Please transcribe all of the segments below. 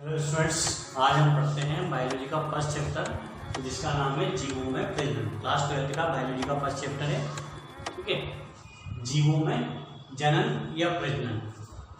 Hello students, आज हम पढ़ते हैं बायोलॉजी का फर्स्ट चैप्टर जिसका नाम है जीवों में प्रजनन। क्लास 12 का बायोलॉजी का फर्स्ट चैप्टर है। ठीक है, जीवों में जनन या प्रजनन।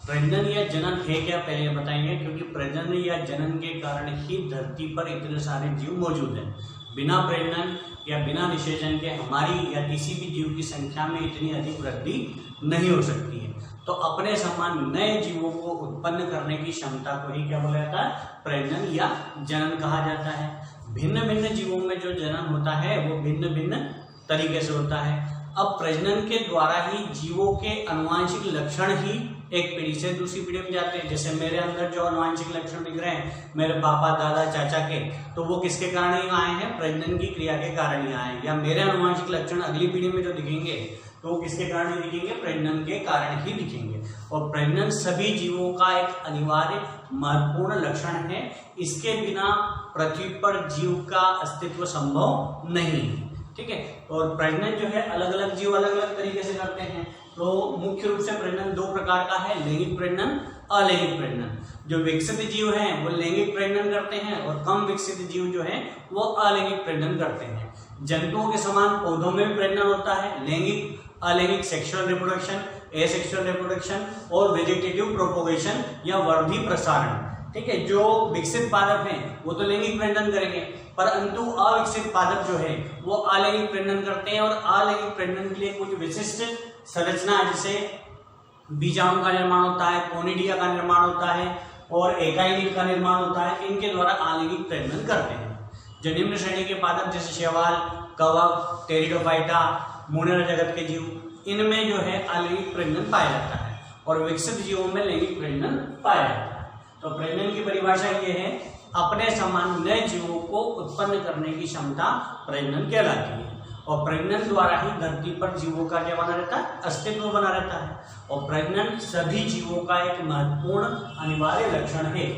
प्रजनन या जनन है क्या, पहले बताएंगे, क्योंकि प्रजनन या जनन के कारण ही धरती पर इतने सारे जीव मौजूद हैं। बिना प्रजनन या बिना निषेचन के हमारी या किसी भी जीव की संख्या में इतनी अधिक वृद्धि नहीं हो सकती है। तो अपने समान नए जीवों को उत्पन्न करने की क्षमता को ही क्या बोला जाता है, प्रजनन या जनन कहा जाता है। भिन्न भिन्न जीवों में जो जनन होता है वो भिन्न भिन्न तरीके से होता है। अब प्रजनन के द्वारा ही जीवों के आनुवांशिक लक्षण ही एक पीढ़ी से दूसरी पीढ़ी में जाते हैं। जैसे मेरे अंदर जो आनुवांशिक लक्षण दिख रहे हैं मेरे पापा दादा चाचा के, तो वो किसके कारण ही आए हैं, प्रजनन की क्रिया के कारण ही आए हैं। या मेरे आनुवांशिक लक्षण अगली पीढ़ी में जो दिखेंगे तो वो किसके कारण ही दिखेंगे, प्रजनन के कारण ही दिखेंगे। और प्रजनन सभी जीवों का एक अनिवार्य महत्वपूर्ण लक्षण है। इसके बिना पृथ्वी पर जीव का अस्तित्व संभव नहीं है। ठीक है, और प्रजनन जो है अलग अलग जीव अलग अलग तरीके से करते हैं। तो मुख्य रूप से प्रजनन दो प्रकार का है, लैंगिक प्रजनन, अलैंगिक प्रजनन। जो विकसित जीव हैं वो लैंगिक प्रजनन करते हैं और कम विकसित जीव जो हैं वो अलैंगिक प्रजनन करते हैं। जंतुओं के समान पौधों में भी प्रजनन होता है, लैंगिक अलैंगिक सेक्सुअल रिप्रोडक्शन, एसेक्सुअल रिप्रोडक्शन और वेजिटेटिव प्रोपोगेशन या वर्धी प्रसारण। ठीक है, जो विकसित पादप हैं वो तो लैंगिक प्रजनन करेंगे, परंतु अविकसित पादप जो है वो अलैंगिक प्रजनन करते हैं। और अलैंगिक प्रजनन के लिए कुछ विशिष्ट संरचना, जैसे बीजाणु का निर्माण होता है, कोनिडिया का निर्माण होता है और एकाइनिड का निर्माण होता है। इनके द्वारा अलैंगिक प्रजनन करते हैं। जो निम्न श्रेणी के पादप जैसे शैवाल, कवक, टेरिडोफाइटा, मोनेरा जगत के जीव, इनमें जो है अलैंगिक प्रजनन पाया जाता है और विकसित जीवों में लैंगिक प्रजनन पाया जाता है। तो प्रजनन की परिभाषा ये है, अपने समान नए जीवों को उत्पन्न करने की क्षमता प्रजनन कहलाती है। और प्रजनन द्वारा ही धरती पर जीवों का क्या बना रहता है, अस्तित्व बना रहता है। और प्रजनन सभी जीवों का एक महत्वपूर्ण अनिवार्य लक्षण है।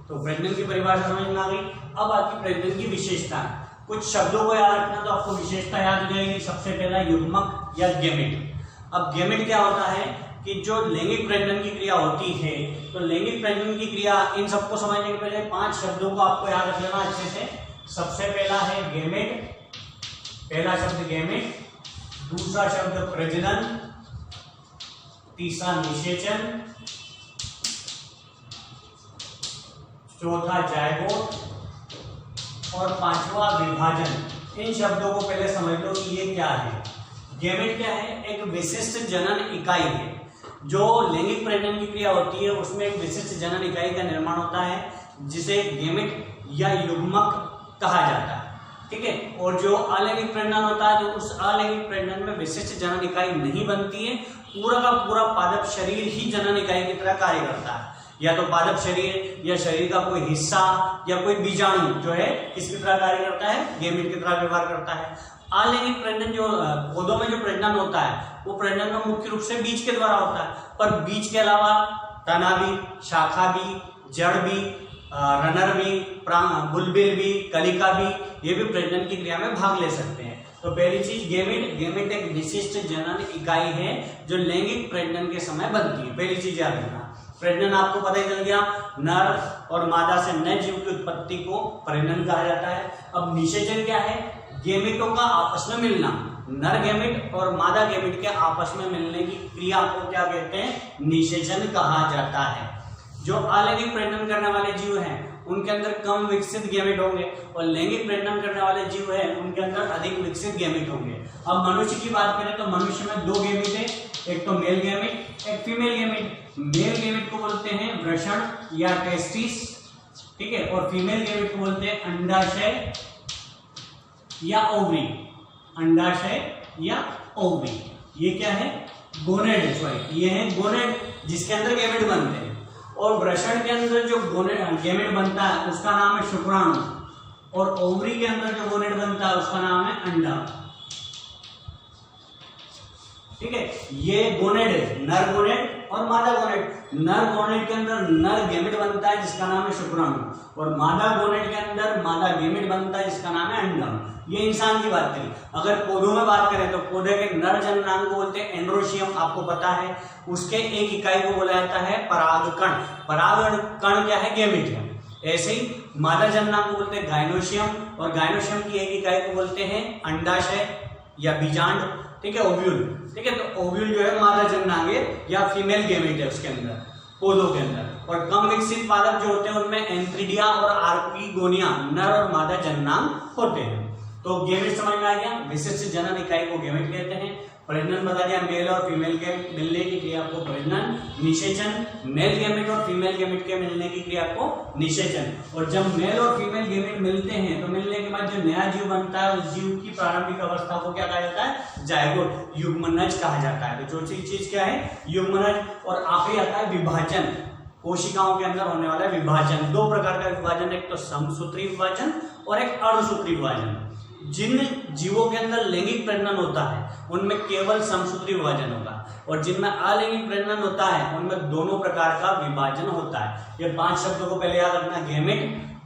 तो प्रजनन की परिभाषा समझ में आ गई। अब आपकी प्रजनन की विशेषता, कुछ शब्दों को याद रखना तो आपको विशेषता याद हो जाएगी। सबसे पहला युग्मक या गेमेट। अब गेमेट क्या होता है कि जो लैंगिक प्रजनन की क्रिया होती है, तो लैंगिक प्रजनन की क्रिया, इन सबको समझने के पहले 5 शब्दों को आपको याद रख लेना अच्छे से। सबसे पहला है गेमेट, पहला शब्द गेमेट, दूसरा शब्द प्रजनन, तीसरा निषेचन, चौथा जायगोट और पांचवा विभाजन। इन शब्दों को पहले समझ लो कि ये क्या है। गेमेट क्या है, एक विशिष्ट जनन इकाई है। जो लैंगिक प्रजनन की क्रिया होती है उसमें एक विशिष्ट जनन इकाई का निर्माण होता है जिसे गेमेट या युग्मक कहा जाता है। ठीक है, और जो अलैंगिक प्रजनन होता है, तो उस अलैंगिक प्रजनन में विशिष्ट जनन इकाई नहीं बनती है। पूरा का पूरा पादप शरीर ही जनन इकाई की तरह कार्य करता है। या तो पादप शरीर या शरीर का कोई हिस्सा या कोई बीजाणु जो है किसकी तरह कार्य करता है, गेमेट की तरह व्यवहार करता है। अलैंगिक प्रजनन जो पौधों में जो प्रजनन होता है वो प्रजनन में मुख्य रूप से बीज के द्वारा होता है, पर बीज के अलावा तना भी, शाखा भी, जड़ भी, रनर भी, बुलबिल भी, कलिका भी, ये भी प्रजनन की क्रिया में भाग ले सकते हैं। तो पहली चीज गेमेट, गेमेट एक विशिष्ट जनन इकाई है जो लैंगिक प्रजनन के समय बनती है। पहली चीज याद रखना। प्रजनन आपको पता ही चल गया, नर और मादा से नए जीव की उत्पत्ति को प्रजनन कहा जाता है। अब निषेचन क्या है, गेमेटों का आपस में मिलना। नर गेमेट और मादा गेमेट के आपस में मिलने की क्रिया को क्या कहते हैं, निषेचन कहा जाता है। जो अलैंगिक प्रजनन करने वाले जीव हैं उनके अंदर कम विकसित गेमेट होंगे और लैंगिक प्रजनन करने वाले जीव हैं उनके अंदर अधिक विकसित गेमेट होंगे। अब मनुष्य की बात करें तो मनुष्य में 2 गेमेट है, एक तो मेल गेमेट, एक फीमेल गेमेट। मेल गेमेट को बोलते हैं वृषण या टेस्टिस, ठीक है, और फीमेल गेमेट को बोलते हैं अंडाशय या ओवरी। अंडाशय या ओवरी, ये क्या है, गोनेड। सॉरी, ये है गोनेड जिसके अंदर गेमेट बनते हैं। और वृषण के अंदर जो गेमेट बनता है उसका नाम है शुक्राणु, और ओवरी के अंदर जो गोनेड बनता है उसका नाम है अंडा। ठीक है, ये गोनेड है, नर गोनेड और मादा गोनेड। नर गोनेड के अंदर नर गेमेट बनता है जिसका नाम है शुक्राणु, और मादा गोनेड के अंदर मादा गेमेट बनता है जिसका नाम है अंडा। ये इंसान की बात करी। अगर पौधों में बात करें तो पौधे के नर जननांग को बोलते हैं एंड्रोशियम, आपको पता है। उसके एक इकाई को बोला जाता है परागकण। परागकण क्या है, गेमेट है। ऐसे ही मादा जननांग को बोलते हैं गायनोशियम, और गायनोशियम की एक इकाई को बोलते हैं अंडाशय या बीजांड, ठीक है, ओव्यूल, ठीक है। तो ओव्यूल जो है मादा जननांग है या फीमेल गेमेट है उसके अंदर, पौधों के अंदर। और कम विकसित पादप जो होते हैं उनमें एंथ्रिडिया और आर्किगोनिया नर और मादा जननांग होते हैं। तो गेमेट समझ में आ गया, विशिष्ट जनन इकाई को गेमेट कहते हैं। प्रजनन बता दिया, मेल और फीमेल के मिलने की क्रिया को प्रजनन। निषेचन, मेल गेमेट और फीमेल गेमेट के मिलने की क्रिया को निषेचन। और जब मेल और फीमेल गेमेट मिलते हैं तो मिलने के बाद जो नया जीव बनता है उस जीव की प्रारंभिक अवस्था को क्या कहा जाता है? जायगोट, युग्मनज कहा जाता है। तो चौथी चीज क्या है? युग्मनज। और आखिरी आता है विभाजन, कोशिकाओं के अंदर होने वाला विभाजन। दो प्रकार का विभाजन, एक तो समसूत्री विभाजन और एक अर्धसूत्री विभाजन। जिन जीवों के अंदर लैंगिक प्रजनन होता है उनमें केवल समसूत्री विभाजन होगा, और जिनमें अलैंगिक प्रजनन होता है उनमें दोनों प्रकार का विभाजन होता है। ये 5 शब्दों को पहले याद रखना, गेमेट,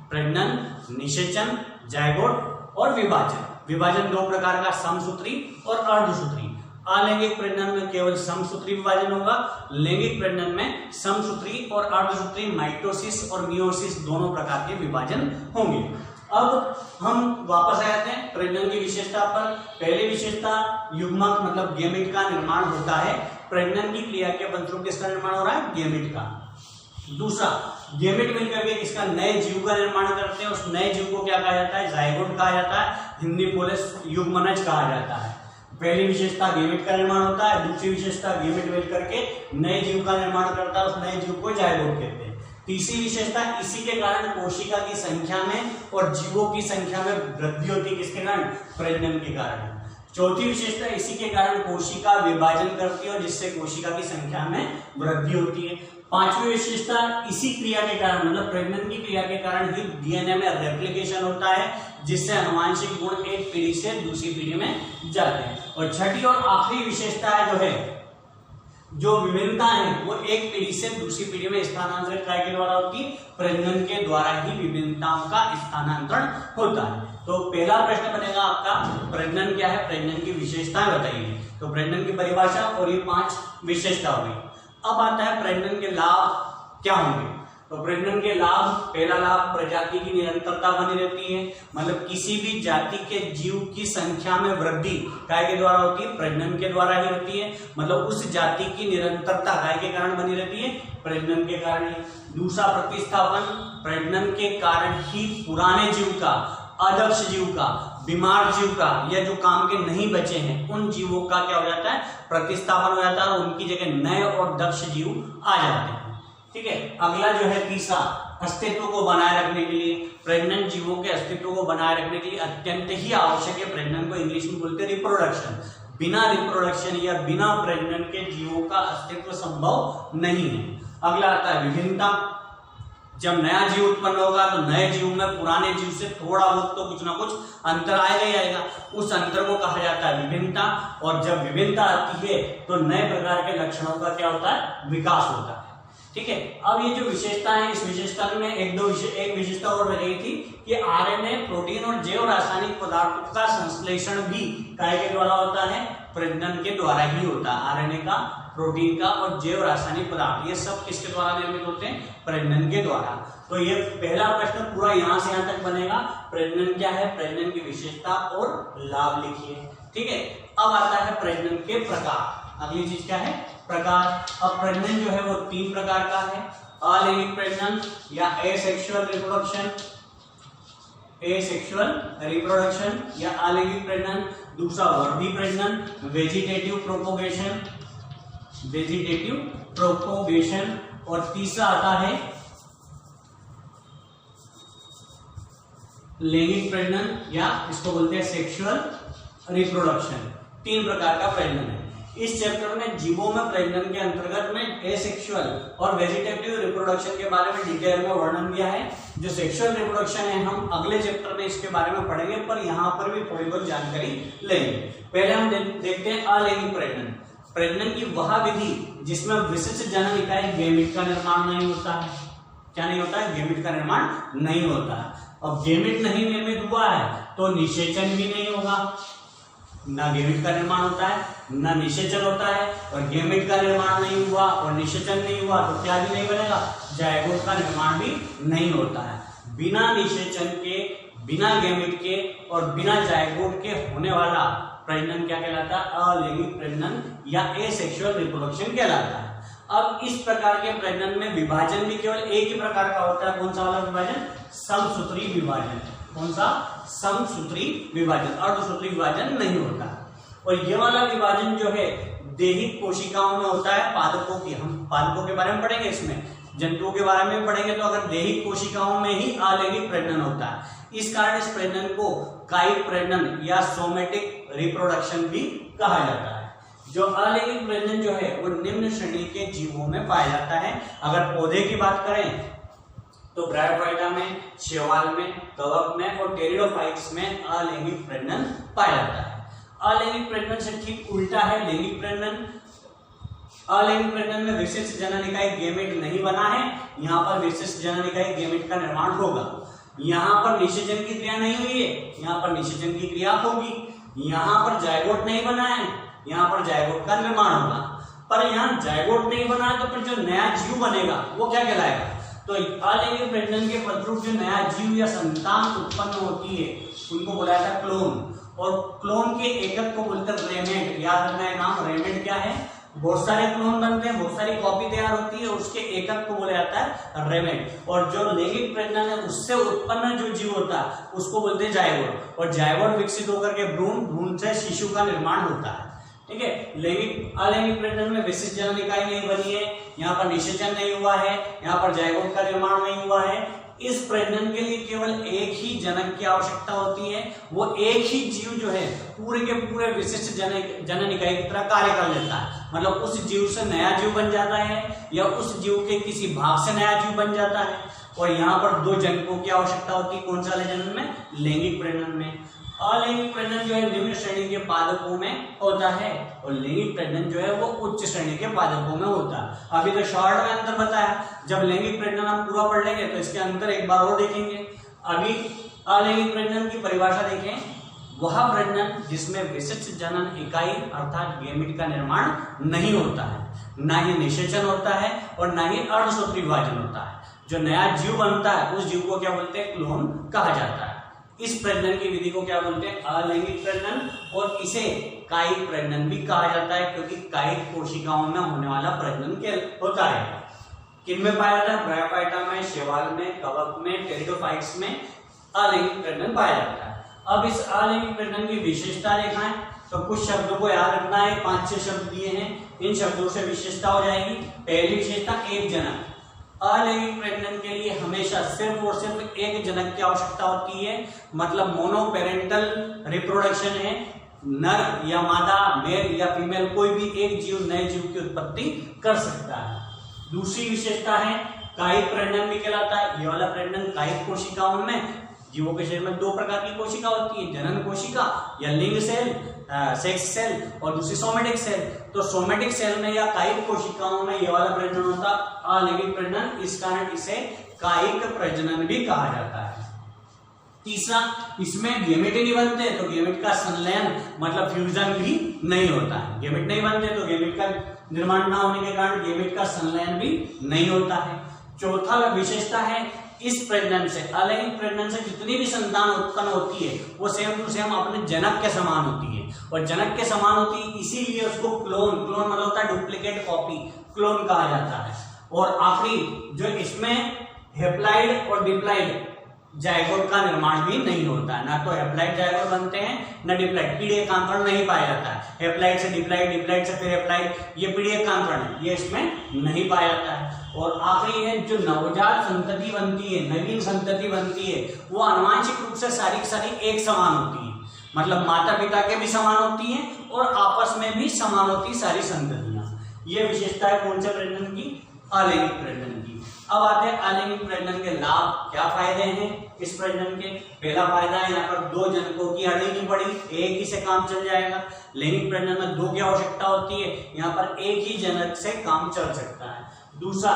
प्रजनन, निषेचन, जायगोट और विभाजन। विभाजन 2 प्रकार का, समसूत्री और अर्धसूत्री। अलैंगिक प्रजनन में केवल समसूत्री विभाजन होगा, लैंगिक प्रजनन में समसूत्री और अर्धसूत्री, माइटोसिस और मियोसिस दोनों प्रकार के विभाजन होंगे। अब हम वापस आ जाते हैं प्रजनन की विशेषता पर। पहली विशेषता, युग्मक मतलब गेमेट का निर्माण होता है। प्रजनन की क्रिया के फलस्वरूप किसका निर्माण हो रहा है? गेमेट का। दूसरा, गेमेट मिलकर के किसका? नए जीव का निर्माण करते हैं। उस नए जीव को क्या कहा जाता है? जायगोट कहा जाता है, हिंदी बोले युग्मनज कहा जाता है। पहली विशेषता गेमेट का निर्माण होता है, दूसरी विशेषता गेमेट मिलकर के नए जीव का निर्माण करता है, उस नए जीव को जायगोट कहते हैं। तीसरी विशेषता, इसी के कारण कोशिका की संख्या में और जीवों की संख्या में वृद्धि होती है। किसके कारण? प्रजनन के कारण। चौथी विशेषता, इसी के कारण कोशिका विभाजन करती है और जिससे कोशिका की संख्या में वृद्धि होती है। पांचवी विशेषता, इसी क्रिया के कारण मतलब प्रजनन की क्रिया के कारण ही डीएनए में रेप्लिकेशन होता है, जिससे आनुवांशिक गुण एक पीढ़ी से दूसरी पीढ़ी में जाते हैं। और छठी और आखिरी विशेषता जो है, जो विभिन्नता है वो एक पीढ़ी से दूसरी पीढ़ी में स्थानांतरित के द्वारा होती है। प्रजनन के द्वारा ही विभिन्नताओं का स्थानांतरण होता है। तो पहला प्रश्न बनेगा आपका, प्रजनन क्या है? प्रजनन की विशेषताएं बताइए। तो प्रजनन की परिभाषा और ये 5 विशेषता हो गई। अब आता है प्रजनन के लाभ क्या होंगे। तो प्रजनन के लाभ, पहला लाभ, प्रजाति की निरंतरता बनी रहती है। मतलब किसी भी जाति के जीव की संख्या में वृद्धि काय के द्वारा होती है? प्रजनन के द्वारा ही होती है। मतलब उस जाति की निरंतरता काय के कारण बनी रहती है? प्रजनन के कारण ही। दूसरा, प्रतिस्थापन, प्रजनन के कारण ही पुराने जीव का, अदक्ष जीव का, बीमार जीव का या जो काम के नहीं बचे हैं उन जीवों का क्या हो जाता है? प्रतिस्थापन हो जाता है और उनकी जगह नए और दक्ष जीव आ जाते हैं। ठीक है। अगला जो है तीसरा, अस्तित्व को बनाए रखने के लिए, प्रेग्नेंट जीवों के अस्तित्व को बनाए रखने के लिए अत्यंत ही आवश्यक है। प्रेग्नेंट को इंग्लिश में बोलते हैं रिप्रोडक्शन। बिना रिप्रोडक्शन या बिना प्रेग्नेंट के जीवों का अस्तित्व संभव नहीं है। अगला आता है विभिन्नता। जब नया जीव उत्पन्न होगा तो नए जीव में पुराने जीव से थोड़ा बहुत तो कुछ ना कुछ अंतर आएगा ही आएगा, उस अंतर को कहा जाता है विभिन्नता। और जब विभिन्नता आती है तो नए प्रकार के लक्षणों का क्या होता है? विकास होता है। ठीक है। अब ये जो विशेषता है, इस विशेषता में एक विशेषता और रही थी कि आरएनए, प्रोटीन और जैव रासायनिक पदार्थों का संश्लेषण भी काय के द्वारा होता है? प्रजनन के द्वारा ही होता है। आरएनए का, प्रोटीन का और जैव रासायनिक पदार्थ ये सब किसके द्वारा निर्मित होते हैं? प्रजनन के द्वारा। तो ये पहला प्रश्न पूरा यहाँ से यहाँ तक बनेगा। प्रजनन क्या है, प्रजनन की विशेषता और लाभ लिखिए। ठीक है। अब आता है प्रजनन के प्रकार। अगली चीज क्या है? प्रकार। अब प्रजनन जो है वो 3 प्रकार का है। अलैंगिक प्रजनन या एसेक्सुअल रिप्रोडक्शन, या अलैंगिक प्रजनन। दूसरा वर्धी प्रजनन, वेजिटेटिव प्रोपोगेशन। और तीसरा आता है लैंगिक प्रजनन या इसको बोलते हैं सेक्सुअल रिप्रोडक्शन। 3 प्रकार का प्रजनन है। इस चैप्टर में जीवों में प्रजनन के अंतर्गत में एसेक्सुअल और वेजिटेटिव रिप्रोडक्शन के बारे में डिटेल में वर्णन किया है। जो सेक्सुअल रिप्रोडक्शन है हम अगले चैप्टर में इसके बारे में पढ़ेंगे, पर यहाँ पर भी थोड़ी बहुत जानकारी लेंगे। पहले हम देखते हैं अलैंगिक प्रजनन। प्रजनन की वह विधि जिसमें विशिष्ट जनन इकाई गेमेट का निर्माण नहीं होता है। क्या नहीं होता है? गेमेट का निर्माण नहीं होता है। अब गेमेट नहीं निर्मित हुआ है तो निषेचन भी नहीं होगा। ना गेमेट का निर्माण होता है ना निषेचन होता है, और गेमेट का निर्माण नहीं हुआ और निषेचन नहीं हुआ तो क्या भी नहीं बनेगा, जायगोट का निर्माण भी नहीं होता है। बिना निषेचन के, बिना गेमेट के और बिना जायगोट के होने वाला प्रजनन क्या कहलाता है, अलैंगिक प्रजनन या एसेक्सुअल रिप्रोडक्शन कहलाता है। अब इस प्रकार के प्रजनन में विभाजन भी केवल एक ही प्रकार का होता है, कौन सा वाला विभाजन, समसूत्री विभाजन। कौन सा, समसूत्री विभाजन, अर्धसूत्री विभाजन नहीं होता। और ये वाला विभाजन जो है देहिक कोशिकाओं में होता है, पादपों की, हम पादपों के बारे में पढ़ेंगे, इसमें जंतुओं के बारे में पढ़ेंगे। तो अगर देहिक कोशिकाओं में ही अलैंगिक प्रजनन होता है, इस कारण इस प्रजनन को कायिक प्रजनन या सोमेटिक रिप्रोडक्शन भी कहा जाता है। जो अलैंगिक प्रजनन जो है वो निम्न श्रेणी के जीवों में पाया जाता है। अगर पौधे की बात करें तो ब्रायोफाइटा में, शैवाल में, कवक में और टेरिडोफाइट्स में अलैंगिक प्रजनन पाया जाता है। अलैंगिक प्रजनन से ठीक उल्टा है लैंगिक प्रजनन। अलैंगिक प्रजनन में विशिष्ट जनन इकाई गेमेट नहीं बना है, यहाँ पर विशिष्ट जनन इकाई गेमेट का निर्माण होगा। यहाँ पर निषेचन की क्रिया नहीं हुई है, यहाँ पर निषेचन की क्रिया होगी। यहाँ पर जायगोट नहीं बना है, यहाँ पर जायगोट का निर्माण होगा। पर यहाँ जायगोट नहीं बना है तो फिर जो नया जीव बनेगा वो क्या कहलाएगा, तो अलैंगिक प्रजनन के फलस्वरूप जो नया जीव या संतान उत्पन्न होती है उनको बोला जाता है क्लोन। और क्लोन के एकक को बोलते हैं रेमेट। याद रखना है नाम, रेमेट क्या है, बहुत सारे क्लोन बनते हैं, बहुत सारी कॉपी तैयार होती है, उसके एकक को बोला जाता है रेमेट। और जो लैंगिक प्रजनन है उससे उत्पन्न जो जीव होता है उसको बोलते हैं जायगोट। और जायगोट विकसित होकर के भ्रूण, भ्रूण से शिशु का निर्माण होता है। ठीक है, लैंगिक अलैंगिक प्रजनन में विशिष्ट जनन इकाई नहीं बनी है, यहाँ पर निषेचन नहीं हुआ है, यहाँ पर जायगोट का निर्माण नहीं हुआ है। इस प्रजनन के लिए केवल एक ही जनक की आवश्यकता होती है। वो एक ही जीव जो है पूरे के पूरे विशिष्ट जनन इकाई की तरह कार्य कर लेता है। मतलब उस जीव से नया जीव बन जाता है या उस जीव के किसी भाग से नया जीव बन जाता है। और यहाँ पर दो जनकों की आवश्यकता होती है, कौन सा वाले जनन में, लैंगिक प्रजनन में। अलैंगिक प्रजनन जो है निम्न श्रेणी के पादपों में होता है और लैंगिक प्रजनन जो है वो उच्च श्रेणी के पादपों में होता है। अभी तो शॉर्ट में अंतर बताया, जब लैंगिक प्रजनन हम पूरा पढ़ लेंगे तो इसके अंतर एक बार और देखेंगे। अभी अलैंगिक प्रजनन की परिभाषा देखें, वह प्रजनन जिसमें विशिष्ट जनन इकाई अर्थात गेमेट का निर्माण नहीं होता है, ना ही निषेचन होता है और ना ही अर्धसूत्री विभाजन होता है। जो नया जीव बनता है उस जीव को क्या बोलते हैं, क्लोन कहा जाता है। इस प्रजनन की विधि को क्या बोलते हैं, अलैंगिक प्रजनन। और इसे कायिक प्रजनन भी कहा जाता है क्योंकि कायिक कोशिकाओं में होने वाला प्रजनन होता है। किनमें पाया जाता है, ब्रायोफाइटा में, शैवाल में, कवक में, टेरिडोफाइट्स में अलैंगिक प्रजनन पाया जाता है। अब इस अलैंगिक प्रजनन की विशेषता देखना है तो कुछ शब्दों को याद रखना है, 5-6 शब्द दिए हैं, इन शब्दों से विशेषता हो जाएगी। पहली विशेषता, एक जनक। अलैंगिक प्रजनन के लिए हमेशा सिर्फ और सिर्फ एक जनक की आवश्यकता होती है, मतलब मोनोपेरेंटल रिप्रोडक्शन है। नर या मादा, मेल या फीमेल, कोई भी एक जीव नए जीव की उत्पत्ति कर सकता है। दूसरी विशेषता है कायिक प्रजनन भी कहलाता है। ये वाला प्रजनन कायिक कोशिकाओं में, जीवों के शरीर में 2 प्रकार की कोशिका होती है, जनन कोशिका या लिंग सेल, सेक्स सेल, और दूसरी सोमेटिक सेल। तो सोमेटिक सेल में या कायिक कोशिकाओं में ये वाला प्रजनन होता है अलैंगिक प्रजनन, इस कारण इसे कायिक प्रजनन भी कहा जाता है। तीसरा, इसमें गेमेट नहीं बनते तो गेमेट का संलयन मतलब फ्यूजन भी नहीं होता है। गेमेट नहीं बनते तो गेमेट का निर्माण ना होने के कारण गेमेट का संलयन भी नहीं होता है। चौथा विशेषता है, इस प्रजनन से, अलैंगिक प्रजनन से जितनी भी संतान उत्पन्न होती है वो सेम टू सेम अपने जनक के समान होती है। और जनक के समान होती है इसीलिए उसको क्लोन मतलब होता है डुप्लीकेट कॉपी, क्लोन कहा जाता है। और आखिरी जो इसमें हेप्लाइड और डिप्लाइड जायगोट का निर्माण भी नहीं होता है। ना तो हेप्लाइड जायगोट बनते हैं न डिप्लाइड, पीढ़ी कांकरण नहीं पाया जाता है। हेप्लाइड से डिप्लाइड, डिप्लाइड से फिर हेप्लाइड, ये पीढ़ी कांकरण है, ये इसमें नहीं पाया जाता है। और आखिरी है जो नवजात संतति बनती है, नवीन संतति बनती है, वो आनुवांशिक रूप से सारी की सारी एक समान होती है, मतलब माता पिता के भी समान होती है और आपस में भी समान होती है सारी संततियां। ये विशेषता है कौन से प्रजनन की, अलैंगिक प्रजनन की। अब आते हैं अलैंगिक प्रजनन के लाभ, क्या फायदे हैं इस प्रजनन के। पहला फायदा है यहाँ पर 2 जनकों की अड़ी नहीं पड़ी, एक ही से काम चल जाएगा। लैंगिक प्रजनन में 2 की आवश्यकता होती है, यहाँ पर एक ही जनक से काम चल सकता है। दूसरा,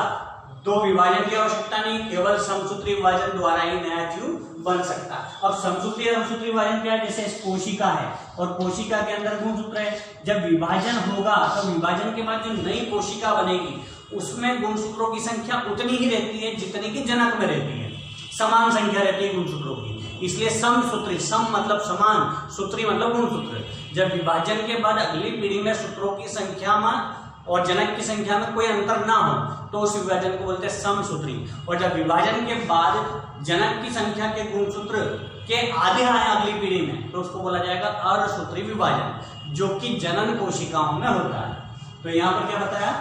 दो विभाजन की आवश्यकता नहीं, केवल समसूत्री विभाजन द्वारा ही नया जीव बन सकता है। अब समसूत्री विभाजन क्या है, जैसे कोशिका है और कोशिका के अंदर गुणसूत्र है। जब विभाजन होगा तो विभाजन के बाद जो नई कोशिका बनेगी उसमें गुणसूत्रों की संख्या उतनी ही रहती है जितनी की जनक में रहती है, समान संख्या रहती है गुणसूत्रों की। इसलिए समसूत्री, सम मतलब समान, सूत्री मतलब गुणसूत्र। जब विभाजन के बाद अगली पीढ़ी में सूत्रों की संख्या में और जनक की संख्या में कोई अंतर ना हो तो उस विभाजन को बोलते हैं समसूत्री। और जब विभाजन के बाद जनक की संख्या के गुणसूत्र के आधे आए अगली पीढ़ी में तो उसको बोला जाएगा अर्धसूत्री विभाजन, जो कि जनन कोशिकाओं में होता है। तो यहाँ पर क्या बताया,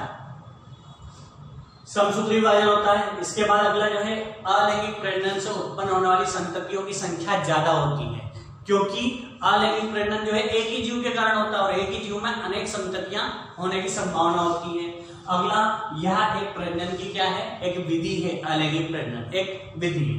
समसूत्री विभाजन होता है। इसके बाद अगला जो है, अलैंगिक प्रजनन से उत्पन्न होने वाली संततियों की संख्या ज्यादा होती है, क्योंकि अलैंगिक प्रजनन जो है एक ही जीव के कारण होता है और एक ही जीव में अनेक संततियां होने की संभावना होती है। अगला, यह एक प्रजनन की क्या है, एक विधि है, अलैंगिक प्रजनन एक विधि है,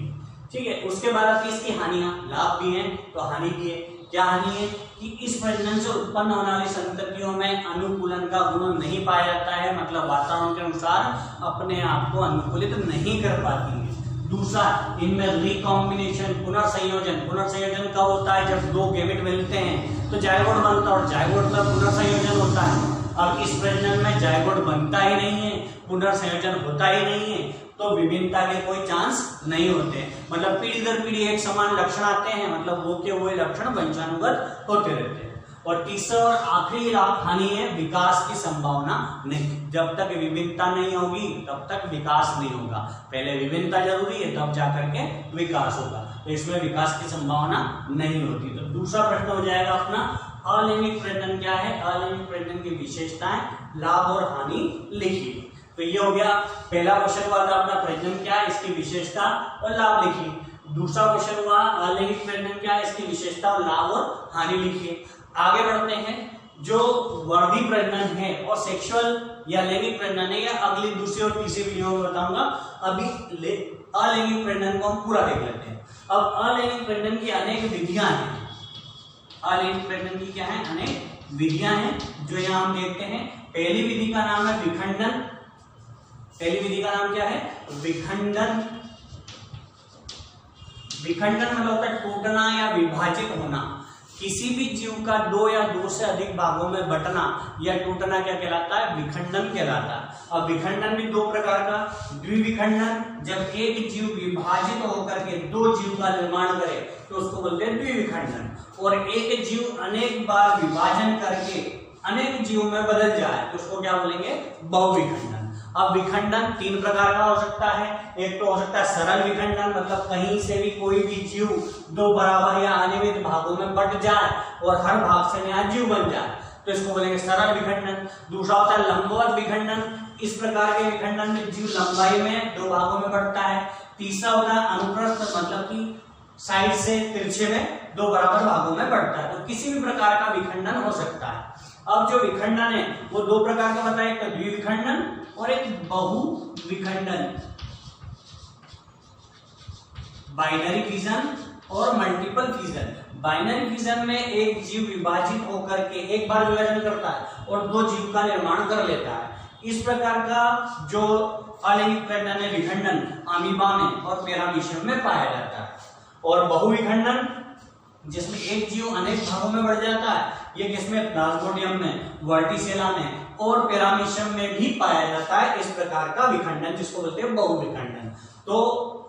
ठीक है। उसके बाद आती है इसकी हानियां, लाभ भी है तो हानि भी है। क्या हानि है कि इस प्रजनन से उत्पन्न होने वाली संततियों में अनुकूलन का गुण नहीं पाया जाता है, मतलब वातावरण के अनुसार अपने आप को अनुकूलित नहीं कर पाती है। दूसरा, इनमें रिकॉम्बिनेशन, पुनर्संयोजन कब होता है, जब दो गैमेट मिलते हैं तो जायगोट बनता है और जायगोट का पुनर्संयोजन होता है। अब इस प्रजनन में जायगोट बनता ही नहीं है, पुनर्संयोजन होता ही नहीं है, तो विभिन्नता के कोई चांस नहीं होते, मतलब पीढ़ी दर पीढ़ी एक समान लक्षण आते हैं, मतलब वो के वो लक्षण वंशानुगत होते रहते हैं। और तीसरा और आखिरी लाभ हानि है, विकास की संभावना नहीं। जब तक विभिन्नता नहीं होगी तब तक विकास नहीं होगा, पहले विभिन्नता जरूरी है तब जाकर के विकास होगा, तो इसमें विकास की संभावना नहीं होती। तो दूसरा प्रश्न हो जाएगा अपना, अलैंगिक प्रजनन क्या है, अलैंगिक प्रजनन की विशेषताएं, लाभ और हानि लिखिए। तो ये हो गया पहला क्वेश्चन हुआ था अपना, प्रजनन क्या है, इसकी विशेषता और लाभ लिखिए। दूसरा क्वेश्चन हुआ अलैंगिक प्रजनन क्या है, इसकी विशेषता और लाभ और हानि लिखिए। आगे बढ़ते हैं, जो वर्धी प्रजनन है और सेक्सुअल या लैंगिक प्रजनन है, या अगली दूसरी और तीसरी वीडियो में बताऊंगा। अभी अलैंगिक प्रजनन को हम पूरा देख लेते हैं। अब अलैंगिक प्रजनन की अनेक विधियां हैं, अलैंगिक प्रजनन की क्या है, अनेक विधियां हैं जो यहाँ हम देखते हैं। पहली विधि का नाम है विखंडन। पहली विधि का नाम क्या है, विखंडन। विखंडन मतलब होता है टूटना या विभाजित होना। किसी भी जीव का दो या दो से अधिक भागों में बंटना या टूटना क्या कहलाता है, विखंडन कहलाता है। अब विखंडन भी दो प्रकार का, द्विविखंडन, जब एक जीव विभाजित होकर के दो जीव का निर्माण करे तो उसको बोलते हैं द्विविखंडन। और एक जीव अनेक बार विभाजन करके अनेक जीवों में बदल जाए तो उसको क्या बोलेंगे, बहुविखंडन। अब विखंडन तीन प्रकार का हो सकता है। एक तो हो सकता है सरल विखंडन, मतलब कहीं से भी कोई भी जीव दो बराबर या अनियमित भागों में बंट जाए और हर भाग से नया जीव बन जाए तो इसको बोलेंगे सरल विखंडन। दूसरा होता है लंबवत विखंडन। इस प्रकार के विखंडन में जीव लंबाई में दो भागों में बढ़ता है। तीसरा होता है अनुप्रस्थ, मतलब कि साइड से तिरछे में दो बराबर भागों में बढ़ता है। तो किसी भी प्रकार का विखंडन हो सकता है। अब जो विखंडन है वो दो प्रकार का बताया, एक द्विविखंडन और एक बहुविखंडन, बाइनरी फिजन और मल्टीपल फिजन। बाइनरी फिजन में एक जीव विभाजित होकर के एक बार विभाजन करता है और दो जीव का निर्माण कर लेता है। इस प्रकार का जो अलैंगिक प्रजनन है, विखंडन, अमीबा में और पैरामीशियम में पाया जाता है। और बहुविखंडन जिसमें एक जीव अनेक भागों में बढ़ जाता है, ये किसमें, प्लाज्मोडियम में, वर्टिसेला में और पैरामीशियम में भी पाया जाता है। इस प्रकार का विखंडन जिसको बोलते हैं बहुविखंडन। तो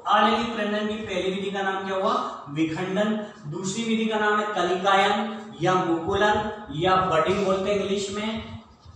अलैंगिक प्रजनन की पहली विधि का नाम क्या हुआ, विखंडन। दूसरी विधि का नाम है कलिकायन या मुकुलन या बडिंग बोलते हैं इंग्लिश में।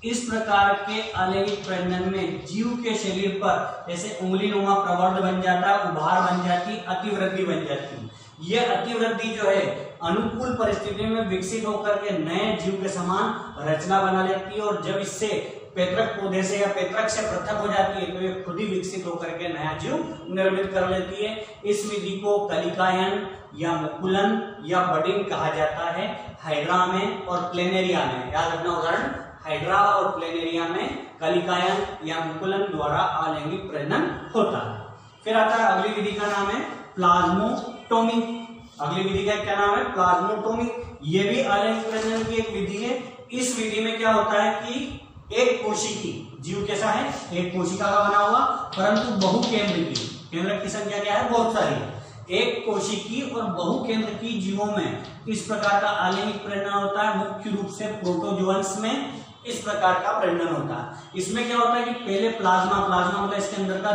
इस प्रकार के अलैंगिक प्रजनन में जीव के शरीर पर जैसे उंगली नुमा प्रवर्ध बन जाता है, उभार बन जाती, अतिवृद्धि बन जाती। यह अतिवृद्धि जो है अनुकूल परिस्थितियों में विकसित होकर के नए जीव के समान रचना बना लेती है और जब इससे पैतृक पौधे से या पैतृक से पृथक हो जाती है तो ये खुद ही विकसित होकर के नया जीव निर्मित कर लेती है। इस विधि को कलिकायन या मुकुलन या बडिंग कहा जाता है। हाइड्रा में और प्लेनेरिया में, याद रखना उदाहरण, हाइड्रा और प्लेनेरिया में कलिकायन या मुकुलन द्वारा अलैंगिक प्रजनन होता है। फिर आता है अगली विधि का नाम है प्लाज्मोटोमी। अगली विधि का क्या नाम है, प्लाज्मोटोमी। ये भी अलैंगिक प्रजनन की एक विधि है। इस विधि में क्या होता है कि एक कोशिकी जीव कैसा है, एक कोशिका का बना हुआ परंतु बहुकेंद्रकी। केंद्रक की संख्या क्या है, बहुत सारी है। एक कोशिकी और बहुकेंद्रकी जीवों में इस प्रकार का आलैंगिक प्रजनन होता है। मुख्य रूप से प्रोटोजोअन्स में इस प्रकार का प्रजनन होता है। इसमें क्या होता है कि पहले प्लाज्मा मतलब इसके अंदर का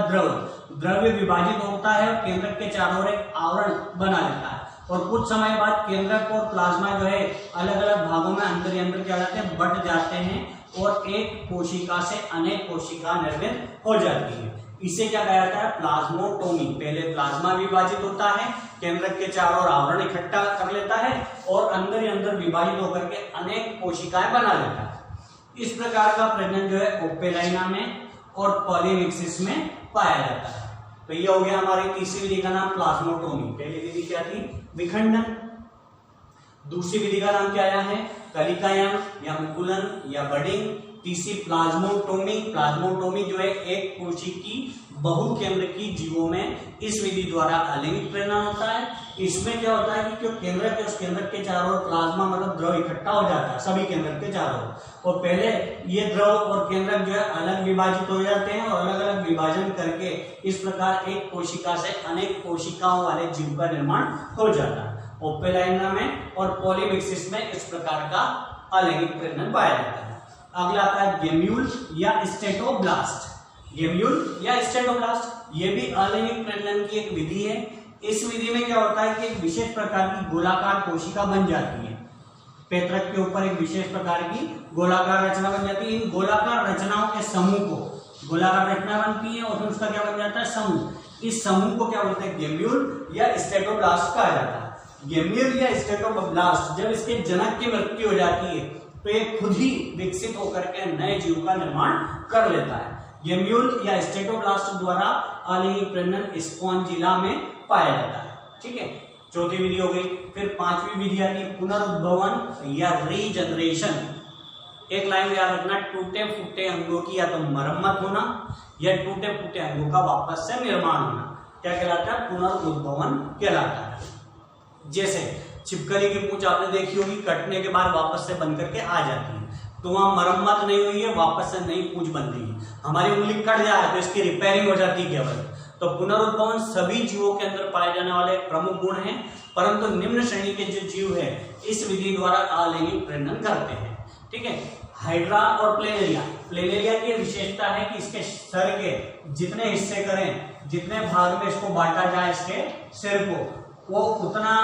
द्रव्य विभाजित होता है और केंद्रक के चारों ओर एक आवरण बना रहता है और कुछ समय बाद केंद्रक और प्लाज्मा जो है अलग अलग भागों में अंदर ही अंदर क्या जाते हैं, बट जाते हैं और एक कोशिका से अनेक कोशिका निर्मित हो जाती है। इसे क्या कहा जाता है, प्लाज्मोटोमी। पहले प्लाज्मा विभाजित होता है, केंद्रक के चारों ओर आवरण इकट्ठा कर लेता है और अंदर ही अंदर विभाजित होकर के अनेक कोशिकाएं बना लेता है। इस प्रकार का प्रजनन जो है ओपेलाइना में और पॉलीमिक्सिस में पाया जाता है। तो ये हो गया हमारी तीसरी विधि का नाम प्लाज्मोटोमी। पहली विधि क्या थी, विखंडन। दूसरी विधि का नाम क्या आया है, कलिकायन या मुकुलन या बडिंग। तीसरी प्लाज्मोटोमी। प्लाज्मोटोमी जो है एक कोशिकी बहुकेंद्रकी जीवों में इस विधि द्वारा आलैंगिक प्रजनन होता है। इसमें क्या होता है कि जो केंद्रक है उस केंद्रक के चारों ओर प्लाज्मा मतलब द्रव इकट्ठा हो जाता है सभी केंद्रक के चारों ओर, और पहले ये द्रव और केंद्रक जो है अलग विभाजित हो जाते हैं और अलग अलग विभाजन करके इस प्रकार एक कोशिका से अनेक कोशिकाओं वाले जीव का निर्माण हो जाता है। ओपेलाइना में और पॉलीमिक्सिस में इस प्रकार का आलैंगिक प्रजनन पाया जाता है। अगला आता है गेम्यूल या स्टेटोब्लास्ट। गेम्यूल या स्टेटोब्लास्ट ये भी आलैंगिक प्रजनन की एक विधि है। इस विधि में क्या होता है कि एक विशेष प्रकार की गोलाकार कोशिका बन जाती है। पैतृक के ऊपर एक विशेष प्रकार की गोलाकार रचना बन जाती है। इन गोलाकार रचनाओं के समूह को गोलाकार रचना बनती है और फिर उसका क्या बन जाता है, समूह। इस समूह को क्या बोलते हैं, गेम्यूल या स्टेटोब्लास्ट कहा जाता है। गेम्यूल या स्टेटोब्लास्ट जब इसके जनक की मृत्यु हो जाती है तो ये खुद ही विकसित होकर के नए जीव का निर्माण कर लेता है। गेम्यूल या स्टेटोब्लास्ट द्वारा आलैंगिक प्रजनन स्पॉन्जिला में पाया जाता है। ठीक है, चौथी विधि हो गई। फिर पांचवी विधि आती है पुनरुद्भवन या रीजनरेशन। एक लाइन याद रखना, टूटे फूटे अंगों की या तो मरम्मत होना या टूटे फूटे अंगों का वापस से निर्माण होना क्या कहलाता है, पुनरुद्भवन कहलाता है। जैसे छिपकली की पूंछ आपने देखी होगी, कटने के बाद वापस से बन करके आ जाती है, तो वहां मरम्मत नहीं हुई है, वापस से नई पूंछ बनती है। हमारी उंगली कट जाए तो इसकी रिपेयरिंग हो जाती है केवल। तो पुनरुद्भवन सभी जीवों के अंदर पाए जाने वाले प्रमुख गुण हैं, परंतु निम्न श्रेणी के जो जीव है इस विधि द्वारा आलैंगिक प्रजनन करते हैं। ठीक है, हाइड्रा और प्लेनेरिया। प्लेनेरिया की विशेषता है कि इसके सर के जितने हिस्से करें, जितने भाग में इसको बांटा जाए इसके सिर को, वो उतना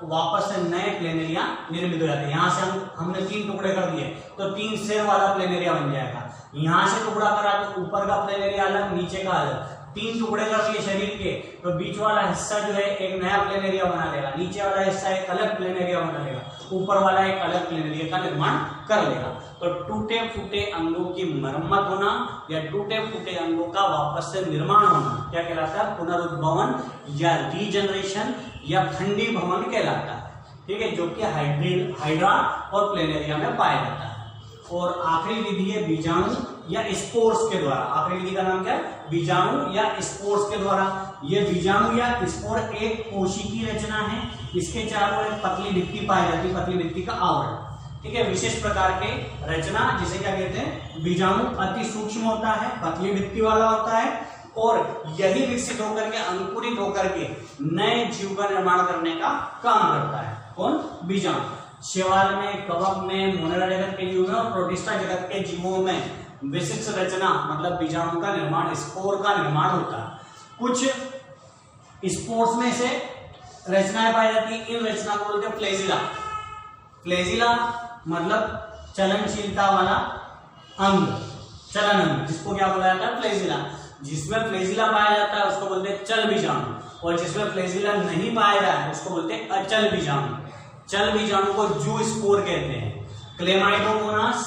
वापस से नए प्लेनेरिया निर्मित हो जाते हैं। यहाँ से हमने 3 टुकड़े कर दिए तो 3 सिर वाला प्लेनेरिया बन जाएगा। यहाँ से टुकड़ा करा तो ऊपर का प्लेनेरिया अलग, नीचे का अलग। 3 टुकड़े कर दिए शरीर के तो बीच वाला हिस्सा जो है एक नया प्लेनेरिया बना लेगा, नीचे वाला हिस्सा एक अलग प्लेनेरिया बना लेगा, ऊपर वाला एक अलग प्लेनेरिया का निर्माण कर लेगा। तो टूटे फूटे अंगों की मरम्मत होना या टूटे फूटे अंगों का वापस से निर्माण होना क्या कहलाता है, पुनरुद्भवन या रीजनरेशन या खंडी भवन कहलाता है। ठीक है, जो कि हाइड्रा और प्लेनेरिया में पाया जाता है। और आखिरी विधि है बीजाणु या स्पोर्स के द्वारा। आखिरी विधि का नाम क्या है, बीजाणु या स्पोर्स के द्वारा। ये बीजाणु या स्पोर एक कोशिकी रचना है, इसके चारों ओर पतली भित्ति पाई जाती है, पतली भित्ति का आवरण। ठीक है, विशेष प्रकार के रचना जिसे क्या कहते हैं, बीजाणु अति सूक्ष्म होता है, पतली भित्ति वाला होता है और यही विकसित होकर के अंकुरित होकर के नए जीव का निर्माण करने का काम करता है। कौन, बीजाणु। शैवाल में, कवक में, मोनेरा जगत के जीवों में और प्रोटिस्टा जगत के जीवों में विशिष्ट रचना मतलब बीजाणु का निर्माण, स्पोर का निर्माण होता है। कुछ स्पोर्स में से रचनाएं पाई जाती है, इन रचना को बोलते हैं फ्लैजिला। फ्लैजिला मतलब चलनशीलता वाला अंग, चलन अंग, जिसको क्या बोला जाता है, फ्लैजिला। जिसमें फ्लैजिला पाया जाता है उसको बोलते हैं चल बीजाणु, और जिसमें फ्लैजिला नहीं पाया जाता है उसको बोलते हैं अचल बीजाणु। चल बीजाणु को जू स्पोर कहते हैं। क्लेमाइडोमोनास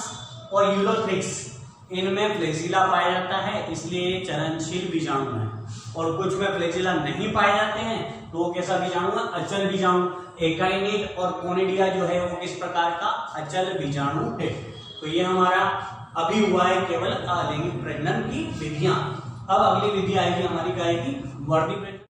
और यूलोथ्रिक्स इनमें फ्लैजिला पाया जाता है, इसलिए चलनशील बीजाणु है। और कुछ में फ्लैजिला नहीं पाए जाते हैं तो वो कैसा बीजाणु है, अचल बीजाणु। एकाइनिड और कोनिडिया जो है वो किस प्रकार का, अचल बीजाणु है। तो ये हमारा अभी हुआ है केवल आलैंगिक प्रजनन की विधियां। अब अगली विधि आएगी हमारी, क्या आएगी, वर्णी प्रजनन।